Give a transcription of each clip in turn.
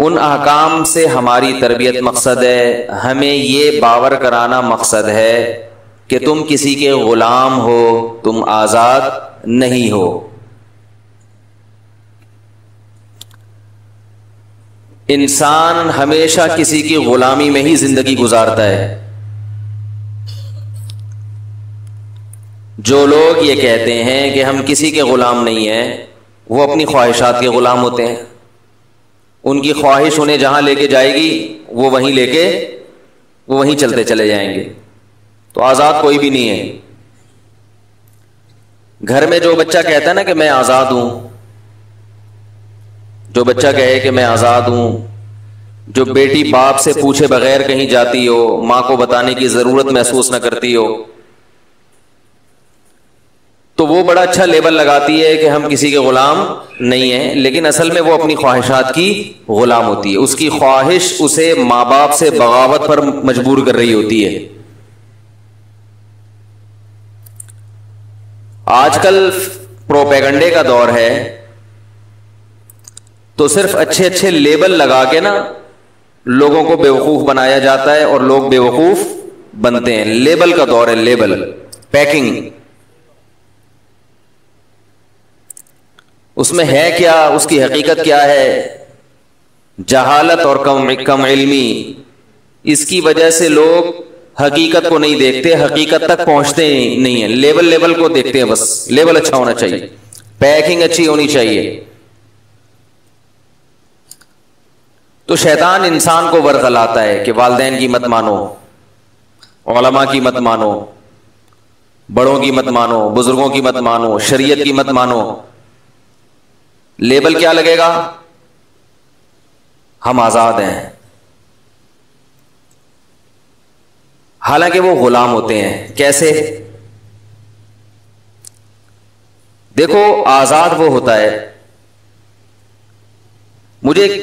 ان احکام سے ہماری تربیت مقصد ہے، ہمیں یہ باور کرانا مقصد ہے کہ تم کسی کے غلام ہو، تم آزاد نہیں ہو۔ انسان ہمیشہ کسی کی غلامی میں ہی زندگی گزارتا ہے۔ جو لوگ یہ کہتے ہیں کہ ہم کسی کے غلام نہیں ہیں، وہ اپنی خواہشات کے غلام ہوتے ہیں۔ ان کی خواہش انہیں جہاں لے کے جائے گی وہ وہیں چلتے چلے جائیں گے، تو آزاد کوئی بھی نہیں ہے۔ گھر میں جو بچہ کہتا ہے نا کہ میں آزاد ہوں، جو بچہ کہے کہ میں آزاد ہوں، جو بیٹی باپ سے پوچھے بغیر کہیں جاتی ہو، ماں کو بتانے کی ضرورت محسوس نہ کرتی ہو، تو وہ بڑا اچھا لیبل لگاتی ہے کہ ہم کسی کے غلام نہیں ہیں، لیکن اصل میں وہ اپنی خواہشات کی غلام ہوتی ہے۔ اس کی خواہش اسے ماں باپ سے بغاوت پر مجبور کر رہی ہوتی ہے۔ آج کل پروپیگنڈے کا دور ہے، تو صرف اچھے اچھے لیبل لگا کے نا لوگوں کو بیوقوف بنایا جاتا ہے اور لوگ بیوقوف بنتے ہیں۔ لیبل کا دور ہے، لیبل، پیکنگ۔ اس میں ہے کیا، اس کی حقیقت کیا ہے؟ جہالت اور کم علمی، اس کی وجہ سے لوگ حقیقت کو نہیں دیکھتے، حقیقت تک پہنچتے نہیں ہیں، لیبل کو دیکھتے ہیں، بس لیبل اچھا ہونا چاہیے، پیکنگ اچھی ہونی چاہیے۔ تو شیطان انسان کو ورغلاتا ہے کہ والدین کی مت مانو، علماء کی مت مانو، بڑوں کی مت مانو، بزرگوں کی مت مانو، شریعت کی مت مانو۔ لیبل کیا لگے گا؟ ہم آزاد ہیں، حالانکہ وہ غلام ہوتے ہیں۔ کیسے؟ دیکھو، آزاد وہ ہوتا ہے،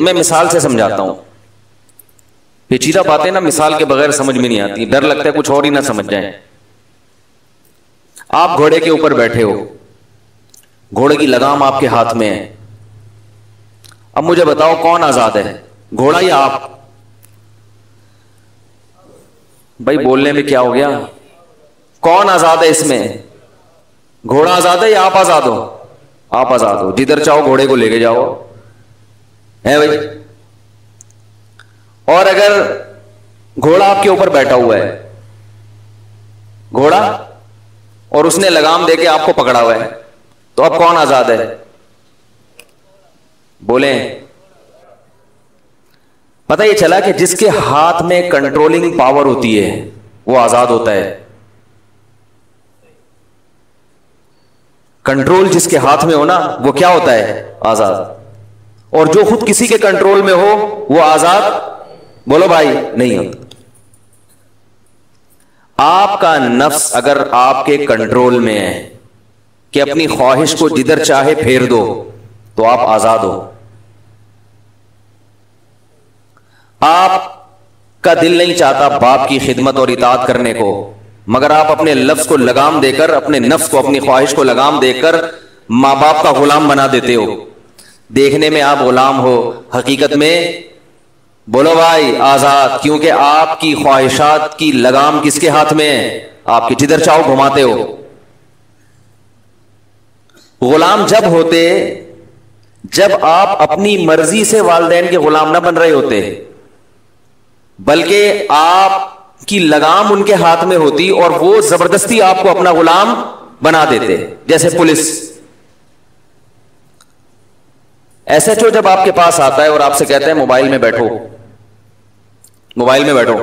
میں مثال سے سمجھاتا ہوں۔ پیچیدہ باتیں نا مثال کے بغیر سمجھ میں نہیں آتی، ڈر لگتا ہے کچھ اور ہی نہ سمجھ جائیں۔ آپ گھوڑے کے اوپر بیٹھے ہو، گھوڑے کی لگام آپ کے ہاتھ میں ہے۔ اب مجھے بتاؤ کون آزاد ہے، گھوڑا یا آپ؟ بھائی بولنے میں کیا ہو گیا؟ کون آزاد ہے اس میں؟ گھوڑا آزاد ہے یا آپ آزاد ہو؟ آپ آزاد ہو، جدھر چاہو گھوڑے کو لے کے جاؤ، ہے بھائی۔ اور اگر گھوڑا آپ کے اوپر بیٹھا ہوا ہے، گھوڑا، اور اس نے لگام دے کے آپ کو پکڑا ہوا ہے، تو اب کون آزاد ہے؟ بولیں۔ پتہ یہ چلا کہ جس کے ہاتھ میں کنٹرولنگ پاور ہوتی ہے وہ آزاد ہوتا ہے۔ کنٹرول جس کے ہاتھ میں ہو نا وہ کیا ہوتا ہے؟ آزاد۔ اور جو خود کسی کے کنٹرول میں ہو وہ آزاد، بولو بھائی، نہیں ہوتا۔ آپ کا نفس اگر آپ کے کنٹرول میں ہے کہ اپنی خواہش کو جدھر چاہے پھیر دو، تو آپ آزاد ہو۔ آپ کا دل نہیں چاہتا باپ کی خدمت اور اطاعت کرنے کو، مگر آپ اپنے لفظ کو لگام دے کر، اپنے نفس کو، اپنی خواہش کو لگام دے کر ماں باپ کا غلام بنا دیتے ہو۔ دیکھنے میں آپ غلام ہو، حقیقت میں بولو بھائی آزاد، کیونکہ آپ کی خواہشات کی لگام کس کے ہاتھ میں ہے؟ آپ کے، جدھر چاہو گھماتے ہو۔ غلام جب ہوتے جب آپ اپنی مرضی سے والدین کے غلام نہ بن رہے ہوتے، بلکہ آپ کی لگام ان کے ہاتھ میں ہوتی اور وہ زبردستی آپ کو اپنا غلام بنا دیتے۔ جیسے پولیس، ایس ایچ او جب آپ کے پاس آتا ہے اور آپ سے کہتا ہے موبائل میں بیٹھو، موبائل میں بیٹھو،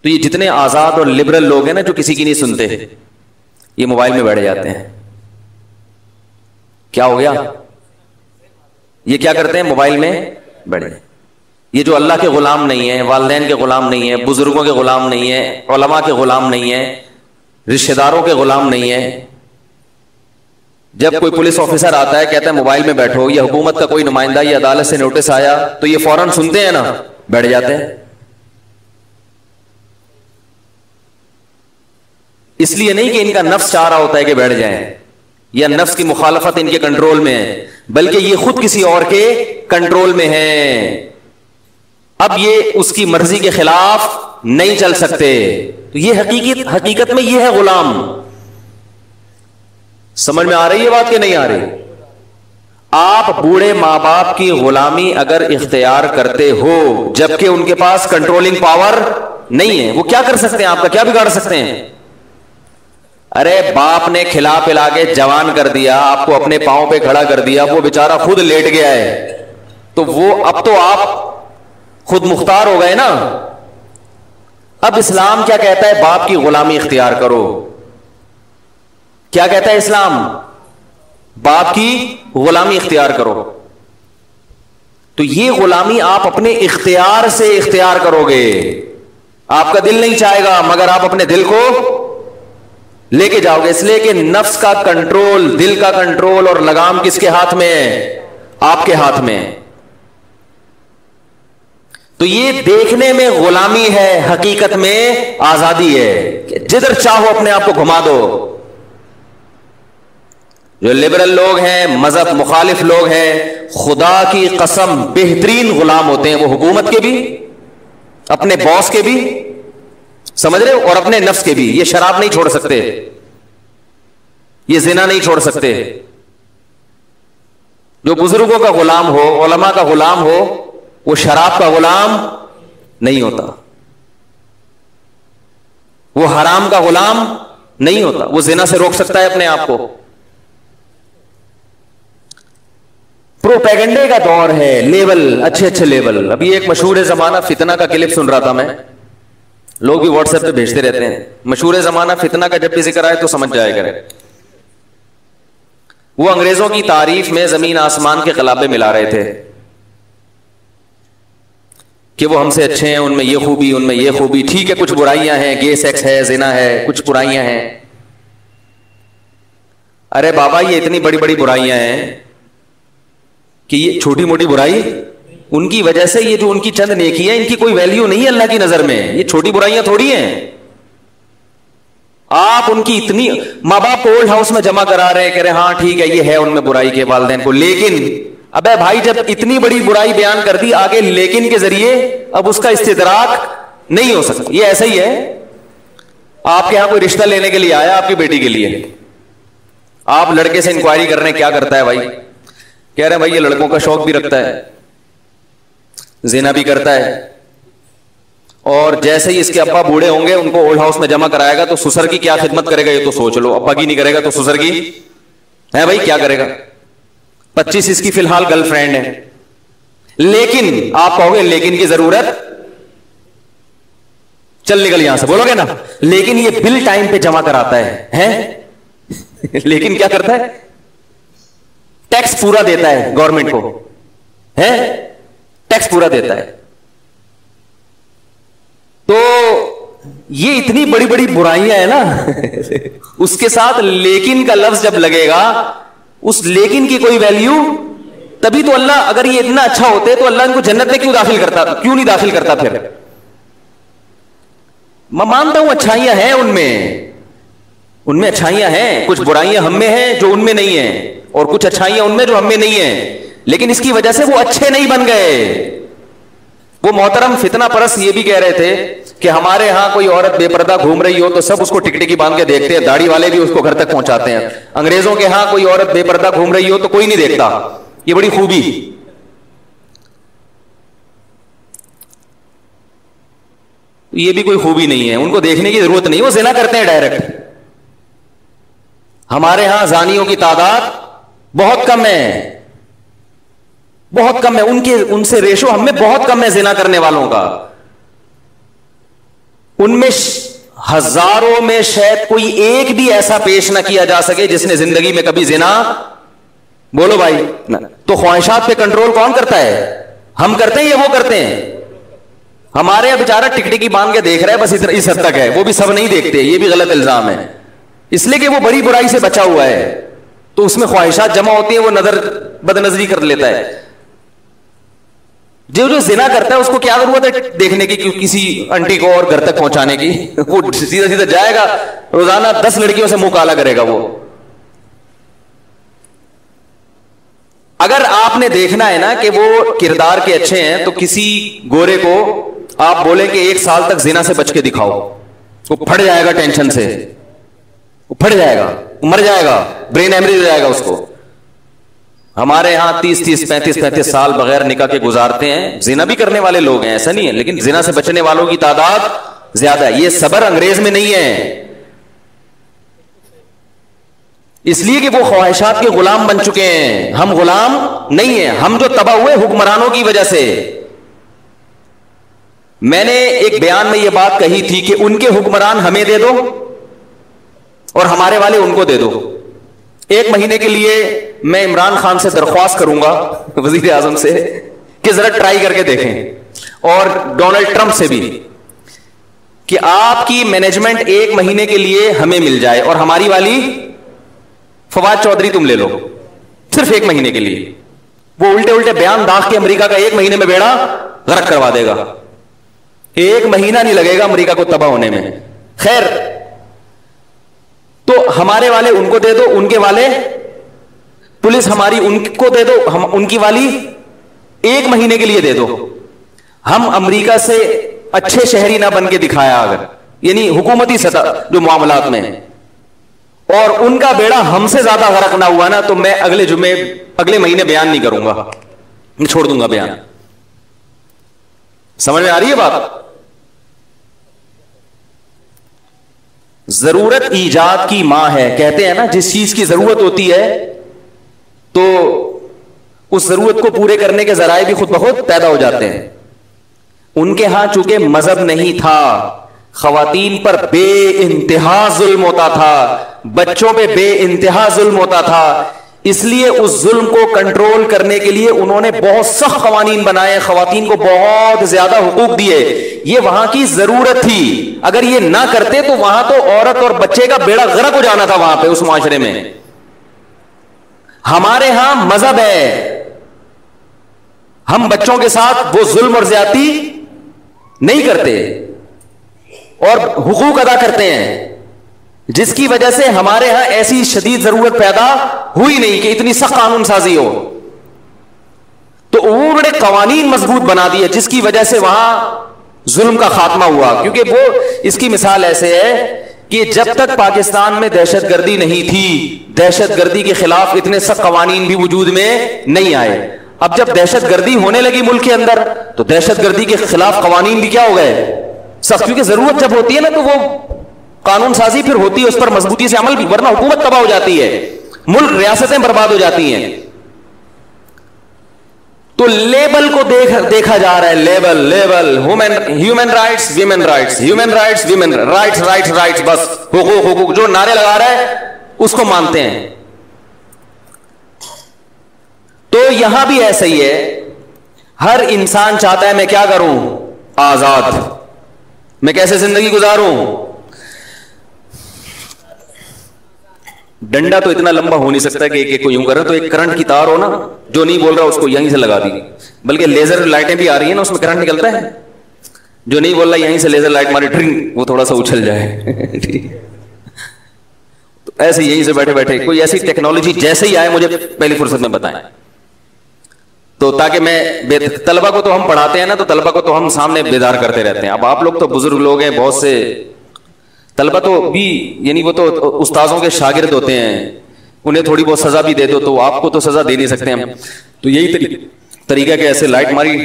تو یہ جتنے آزاد اور لبرل لوگ ہیں نا جو کسی کی نہیں سنتے، یہ موبائل میں بیٹھ جاتے ہیں۔ کیا ہو گیا؟ یہ کیا کرتے ہیں؟ موبائل میں بیٹھے۔ یہ جو اللہ کے غلام نہیں ہیں، والدین کے غلام نہیں ہیں، بزرگوں کے غلام نہیں ہیں، علماء کے غلام نہیں ہیں، رشتہ داروں کے غلام نہیں ہیں، جب کوئی پولیس آفیسر آتا ہے کہتا ہے موبائل میں بیٹھو، یا حکومت کا کوئی نمائندہ یا عدالت سے نوٹس آیا، تو یہ فوراً سنتے ہیں نا، بیٹھ جاتے ہیں۔ اس لیے نہیں کہ ان کا نفس چاہ رہا ہوتا ہے کہ بیٹھ جائیں، یا نفس کی مخالفت ان کے کنٹرول میں ہے، بلکہ یہ خود کسی اور کے کنٹرول میں ہے. اب یہ اس کی مرضی کے خلاف نہیں چل سکتے. تو یہ حقیقت میں یہ ہے غلام. سمجھ میں آ رہی ہے بات کہ نہیں آ رہی؟ آپ بوڑھے ماں باپ کی غلامی اگر اختیار کرتے ہو جبکہ ان کے پاس کنٹرولنگ پاور نہیں ہے، وہ کیا کر سکتے ہیں؟ آپ کا کیا بگاڑ سکتے ہیں؟ ارے باپ نے کھلا پلا کے جوان کر دیا، آپ کو اپنے پاؤں پہ کھڑا کر دیا، وہ بیچارہ خود لیٹ گیا ہے، تو وہ اب تو آپ خود مختار ہو گئے نا. اب اسلام کیا کہتا ہے؟ باپ کی غلامی اختیار کرو. کیا کہتا ہے اسلام؟ باپ کی غلامی اختیار کرو. تو یہ غلامی آپ اپنے اختیار سے اختیار کرو گے. آپ کا دل نہیں چاہے گا مگر آپ اپنے دل کو لے کے جاؤ گے، اس لیے کہ نفس کا کنٹرول، دل کا کنٹرول اور لگام کس کے ہاتھ میں ہے؟ آپ کے ہاتھ میں. تو یہ دیکھنے میں غلامی ہے، حقیقت میں آزادی ہے کہ جدھر چاہو اپنے آپ کو گھما دو. جو لبرل لوگ ہیں، مذہب مخالف لوگ ہیں، خدا کی قسم بہترین غلام ہوتے ہیں وہ، حکومت کے بھی، اپنے باس کے بھی، سمجھ رہے ہو، اور اپنے نفس کے بھی. یہ شراب نہیں چھوڑ سکتے، یہ زنا نہیں چھوڑ سکتے. جو بزرگوں کا غلام ہو، علماء کا غلام ہو، وہ شراب کا غلام نہیں ہوتا، وہ حرام کا غلام نہیں ہوتا، وہ زنا سے روک سکتا ہے اپنے آپ کو. پروپیگنڈے کا دور ہے، لیول اچھے اچھے لیول. ابھی ایک مشہور زمانہ فتنہ کا کلپ سن رہا تھا میں، لوگ بھی واٹس ایپ پہ بھیجتے رہتے ہیں. مشہور زمانہ فتنہ کا جب بھی ذکر آئے تو سمجھ جائے کرے. وہ انگریزوں کی تعریف میں زمین آسمان کے غلابے ملا رہے تھے کہ وہ ہم سے اچھے ہیں، ان میں یہ خوبی، ان میں یہ خوبی. ٹھیک ہے کچھ برائیاں ہیں، گے سیکس ہے، زنا ہے، کچھ برائیاں ہیں. ارے بابا یہ اتنی بڑی بڑی برائیاں ہیں کہ یہ چھوٹی موٹی برائی ان کی وجہ سے، یہ جو ان کی چند نیکی ہے ان کی کوئی ویلیو نہیں ہے اللہ کی نظر میں. یہ چھوٹی برائیاں تھوڑی ہیں. آپ ان کی اتنی، ماں باپ کو اولڈ ہاؤس میں جمع کرا رہے ہیں، کہہ رہے ہاں ٹھیک ہے یہ ہے ان میں برائی کے والدین کو، لیکن ابے بھائی جب اتنی بڑی برائی بیان کر دی، آگے لیکن کے ذریعے اب اس کا استدراک نہیں ہو سکتا. یہ ایسا ہی ہے، آپ کے یہاں کوئی رشتہ لینے کے لیے آیا آپ کی بیٹی کے لیے، آپ لڑکے سے انکوائری کر رہے ہیں کیا کرتا ہے بھائی، کہہ رہے ہیں بھائی یہ لڑکوں کا شوق بھی رکھتا ہے، زنا بھی کرتا ہے، اور جیسے ہی اس کے ابا بوڑھے ہوں گے ان کو اولڈ ہاؤس میں جمع کرائے گا تو سسر کی کیا خدمت کرے گا یہ تو سوچ لو. ابا کی نہیں کرے گا تو سسر کی ہے بھائی کیا کرے گا. 25 اس کی فی الحال گرل فرینڈ ہے. لیکن آپ کہو گے لیکن کی ضرورت، چل نکل یہاں سے، بولو گے نا. لیکن یہ بل ٹائم پہ جمع کراتا ہے لیکن کیا کرتا ہے؟ ٹیکس پورا دیتا ہے گورنمنٹ کو، ہے ٹیکس پورا دیتا ہے. تو یہ اتنی بڑی بڑی برائیاں ہیں نا اس کے ساتھ لیکن کا لفظ جب لگے گا، اس لیکن کی کوئی ویلیو. تبھی تو اللہ، اگر یہ اتنا اچھا ہوتے تو اللہ ان کو جنت میں کیوں نہیں داخل کرتا پھر. میں مانتا ہوں اچھائیاں ہیں ان میں اچھائیاں ہیں، کچھ برائیاں ہم میں ہیں جو ان میں نہیں ہیں، اور کچھ اچھائیاں ان میں جو ہم میں نہیں ہیں، لیکن اس کی وجہ سے وہ اچھے نہیں بن گئے. وہ محترم فتنہ پرست یہ بھی کہہ رہے تھے کہ ہمارے ہاں کوئی عورت بے پردہ گھوم رہی ہو تو سب اس کو ٹکٹکی باندھ کے دیکھتے ہیں، داڑھی والے بھی اس کو گھر تک پہنچاتے ہیں. انگریزوں کے ہاں کوئی عورت بے پردہ گھوم رہی ہو تو کوئی نہیں دیکھتا. یہ بڑی خوبی. یہ بھی کوئی خوبی نہیں ہے، ان کو دیکھنے کی ضرورت نہیں، وہ زنا کرتے ہیں ڈائریکٹ. ہمارے ہاں زانیوں کی تعداد بہت کم ہے، بہت کم ہے. ان سے ریشو ہم میں بہت کم ہے زنا کرنے والوں کا. ان میں ہزاروں میں شاید کوئی ایک بھی ایسا پیش نہ کیا جا سکے جس نے زندگی میں کبھی زنا، بولو بھائی. تو خواہشات پہ کنٹرول کون کرتا ہے؟ ہم کرتے ہیں یا وہ کرتے ہیں؟ ہمارے یہاں بیچارہ ٹکٹکی باندھ کے دیکھ رہا ہے، بس اس حد تک ہے. وہ بھی سب نہیں دیکھتے، یہ بھی غلط الزام ہے. اس لیے کہ وہ بڑی برائی سے بچا ہوا ہے، تو اس میں خواہشات جمع ہوتی ہیں، وہ بد نظری کر لیتا ہے. جو زنا کرتا ہے اس کو کیا ضرورت ہے دیکھنے کی کسی انٹی کو اور گھر تک پہنچانے کی؟ وہ سیدھا سیدھا جائے گا روزانہ 10 لڑکیوں سے منہ کالا کرے گا. وہ اگر آپ نے دیکھنا ہے نا کہ وہ کردار کے اچھے ہیں تو کسی گورے کو آپ بولیں کہ 1 سال تک زنا سے بچ کے دکھاؤ، وہ پھٹ جائے گا ٹینشن سے، وہ پھٹ جائے گا، مر جائے گا، برین ہیمریج ہو جائے گا اس کو. ہمارے ہاں 30-35 سال بغیر نکاح کے گزارتے ہیں. زنا بھی کرنے والے لوگ ہیں، ایسا نہیں ہے، لیکن زنا سے بچنے والوں کی تعداد زیادہ ہے. یہ صبر انگریز میں نہیں ہے، اس لیے کہ وہ خواہشات کے غلام بن چکے ہیں. ہم غلام نہیں ہیں، ہم جو تباہ ہوئے حکمرانوں کی وجہ سے. میں نے ایک بیان میں یہ بات کہی تھی کہ ان کے حکمران ہمیں دے دو اور ہمارے والے ان کو دے دو. 1 مہینے کے لیے میں عمران خان سے درخواست کروں گا، وزیر اعظم سے، کہ ذرا ٹرائی کر کے دیکھیں، اور ڈونلڈ ٹرمپ سے بھی، کہ آپ کی مینجمنٹ 1 مہینے کے لیے ہمیں مل جائے اور ہماری والی فواد چودھری تم لے لو، صرف 1 مہینے کے لیے. وہ الٹے بیان داغ کے امریکہ کا 1 مہینے میں بیڑا غرق کروا دے گا. 1 مہینہ نہیں لگے گا امریکہ کو تباہ ہونے میں. خیر، تو ہمارے والے ان کو دے دو، ان کے والے، پولیس ہماری ان کو دے دو، ان کی والی 1 مہینے کے لیے دے دو. ہم امریکہ سے اچھے شہری نہ بن کے دکھایا اگر، یعنی حکومتی سطح جو معاملات میں، اور ان کا بیڑا ہم سے زیادہ غرق نہ ہوا نا، تو میں اگلے مہینے بیان نہیں کروں گا، میں چھوڑ دوں گا بیان. سمجھ میں آ رہی ہے بات؟ ضرورت ایجاد کی ماں ہے، کہتے ہیں نا جس چیز کی ضرورت ہوتی ہے تو اس ضرورت کو پورے کرنے کے ذرائع بھی خود بخود پیدا ہو جاتے ہیں. ان کے ہاں چونکہ مذہب نہیں تھا، خواتین پر بے انتہا ظلم ہوتا تھا، بچوں پہ بے انتہا ظلم ہوتا تھا، اس لیے اس ظلم کو کنٹرول کرنے کے لیے انہوں نے بہت سخت قوانین بنائے، خواتین کو بہت زیادہ حقوق دیے. یہ وہاں کی ضرورت تھی، اگر یہ نہ کرتے تو وہاں تو عورت اور بچے کا بیڑا غرق ہو جانا تھا وہاں پہ اس معاشرے میں. ہمارے ہاں مذہب ہے، ہم بچوں کے ساتھ وہ ظلم اور زیادتی نہیں کرتے اور حقوق ادا کرتے ہیں، جس کی وجہ سے ہمارے ہاں ایسی شدید ضرورت پیدا ہوئی نہیں کہ اتنی سخت قانون سازی ہو. تو انہوں نے قوانین مضبوط بنا دیے جس کی وجہ سے وہاں ظلم کا خاتمہ ہوا. کیونکہ وہ اس کی مثال ایسے ہے کہ جب تک پاکستان میں دہشت گردی نہیں تھی، دہشت گردی کے خلاف اتنے سخت قوانین بھی وجود میں نہیں آئے. اب جب دہشت گردی ہونے لگی ملک کے اندر تو دہشت گردی کے خلاف قوانین بھی کیا ہو گئے؟ سخت. کیونکہ ضرورت جب ہوتی ہے نا تو وہ قانون سازی پھر ہوتی ہے، اس پر مضبوطی سے عمل بھی، ورنہ حکومت تباہ ہو جاتی ہے، ملک ریاستیں برباد ہو جاتی ہیں. تو لیبل کو دیکھا جا رہا ہے، label human rights, women rights, human rights, women rights, rights, بس حقوق جو نعرے لگا رہا ہے اس کو مانتے ہیں. تو یہاں بھی ایسا ہی ہے، ہر انسان چاہتا ہے میں کیا کروں؟ آزاد. میں کیسے زندگی گزاروں؟ ڈنڈا تو اتنا لمبا ہو نہیں سکتا کہ ایک کو یوں کرے، تو ایک کرنٹ کی تار ہو نا، جو نہیں بول رہا اس کو یہیں سے لگا دی. بلکہ لیزر لائٹیں بھی آ رہی ہیں نا، اس میں کرنٹ نکلتا ہے، جو نہیں بول رہا یہیں سے لیزر لائٹ ماری ٹرنگ، وہ تھوڑا سا اچھل جائے. تو ایسے یہیں سے بیٹھے بیٹھے کوئی ایسی ٹیکنالوجی جیسے ہی آئے مجھے پہلی فرصت میں بتائیں، تو تاکہ میں طلبہ کو تو ہم پڑھاتے ہیں نا، تو طلبہ کو تو ہم سامنے بیدار کرتے رہتے ہیں. اب آپ لوگ تو بزرگ لوگ ہیں، بہت سے طلبہ تو بھی، یعنی وہ تو استاذوں کے شاگرد ہوتے ہیں، انہیں تھوڑی بہت سزا بھی دے دو، تو آپ کو تو سزا دے نہیں سکتے ہم. تو یہی طریقہ کہ ایسے لائٹ ماری،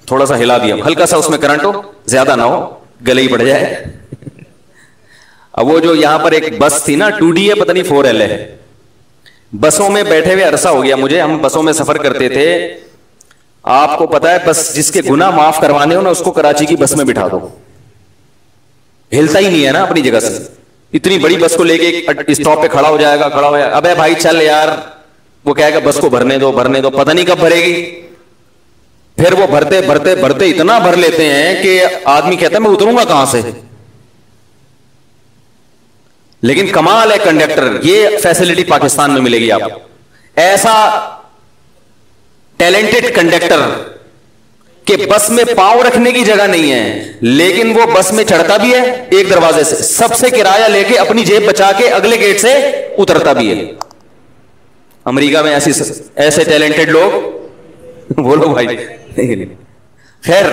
تھوڑا سا ہلا دیا، ہلکا سا اس میں کرنٹ ہو، زیادہ نہ ہو، گلے ہی پڑ جائے. اب وہ جو یہاں پر ایک بس تھی نا، 2D ہے پتہ نہیں 4L ہے، بسوں میں بیٹھے ہوئے عرصہ ہو گیا مجھے، ہم بسوں میں سفر کرتے تھے. آپ کو پتا ہے بس جس کے گناہ معاف کروانے ہو نا اس کو کراچی کی بس میں بٹھا دو، ہلتا ہی نہیں ہے نا اپنی جگہ سے. اتنی بڑی بس کو لے کے اسٹاپ پہ کھڑا ہو جائے گا، ابے بھائی چل یار، وہ کہے گا بس کو بھرنے دو، پتہ نہیں کب بھرے گی. پھر وہ بھرتے اتنا بھر لیتے ہیں کہ آدمی کہتا ہے میں اتروں گا کہاں سے. لیکن کمال ہے کنڈکٹر، یہ فیسلٹی پاکستان میں ملے گی آپ کو، ایسا ٹیلنٹڈ کنڈکٹر کہ بس میں پاؤں رکھنے کی جگہ نہیں ہے، لیکن وہ بس میں چڑھتا بھی ہے ایک دروازے سے، سب سے کرایہ لے کے اپنی جیب بچا کے اگلے گیٹ سے اترتا بھی ہے. امریکہ میں ایسے ٹیلنٹڈ لوگ بولو بھائی. خیر